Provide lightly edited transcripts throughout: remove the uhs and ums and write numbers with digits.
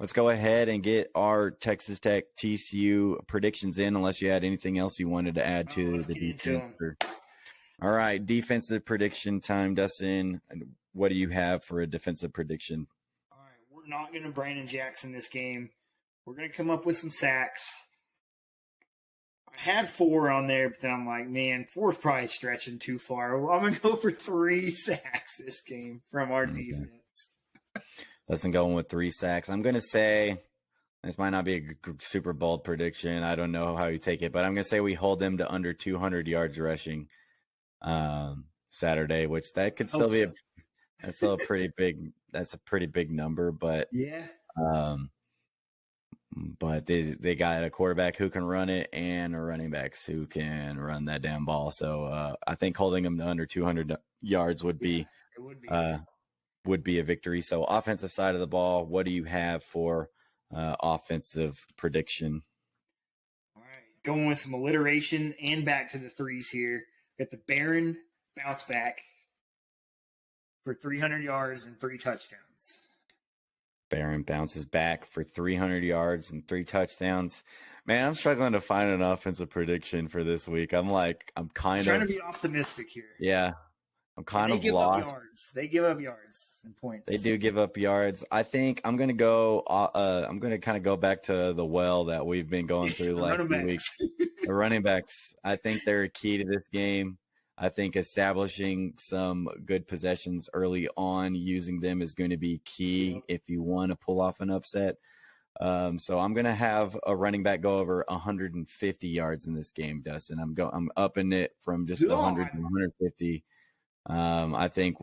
let's go ahead and get our Texas Tech TCU predictions in, unless you had anything else you wanted to add to Let's the get into defense. them. All right, defensive prediction time, Dustin. What do you have for a defensive prediction? All right, we're not going to Brandon Jackson this game. We're going to come up with some sacks. I had 4 on there, but then I'm like, man, 4's probably stretching too far. I'm going to go for 3 sacks this game from our defense. Dustin going with 3 sacks. I'm going to say, this might not be a super bold prediction. I don't know how you take it, but I'm going to say we hold them to under 200 yards rushing Saturday, which that could still be that's still a pretty big. That's a pretty big number, but yeah. But they got a quarterback who can run it and a running backs who can run that damn ball. So I think holding them to under 200 yards would be a victory. So offensive side of the ball, what do you have for offensive prediction? All right, going with some alliteration and back to the 3s here. Got the Baron bounce back for 300 yards and 3 touchdowns. Barron bounces back for 300 yards and 3 touchdowns. Man, I'm struggling to find an offensive prediction for this week. I'm trying to be optimistic here. Yeah. I'm kind of lost. They give up yards and points. They do give up yards. I think I'm going to go I'm going to kind of go back to the well that we've been going through the last few weeks. The running backs, I think they're key to this game. I think establishing some good possessions early on, using them is going to be key if you want to pull off an upset. So I'm going to have a running back go over 150 yards in this game, Dustin. I'm upping it from just 100 to 150. I think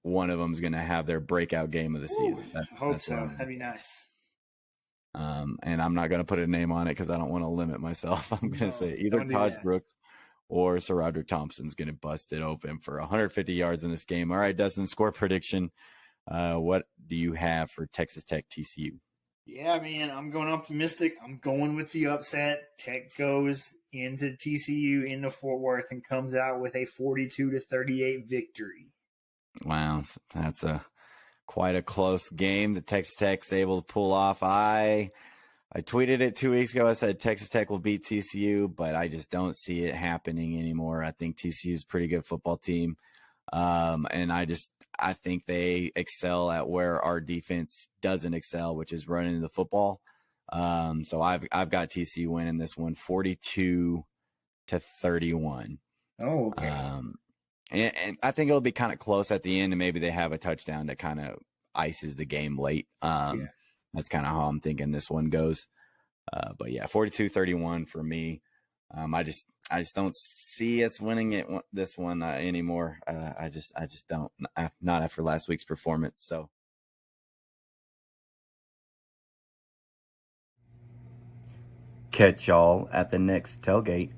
one of them is going to have their breakout game of the season. I hope so. That'd be nice. And I'm not going to put a name on it because I don't want to limit myself. I'm going to say either Taj Brooks or Sir Roderick Thompson's going to bust it open for 150 yards in this game. All right, Dustin, score prediction. What do you have for Texas Tech TCU? Yeah, man, I'm going optimistic. I'm going with the upset. Tech goes into TCU into Fort Worth and comes out with a 42-38 victory. Wow, that's quite a close game that Texas Tech's able to pull off. I tweeted it 2 weeks ago. I said Texas Tech will beat TCU, but I just don't see it happening anymore. I think TCU is a pretty good football team. And I think they excel at where our defense doesn't excel, which is running the football. So I've got TCU winning this one 42-31. Oh, okay. And I think it'll be kind of close at the end, and maybe they have a touchdown that kind of ices the game late. That's kind of how I'm thinking this one goes. But yeah, 42-31 for me. I just don't see us winning this one anymore. I just don't, not after last week's performance. So catch y'all at the next tailgate.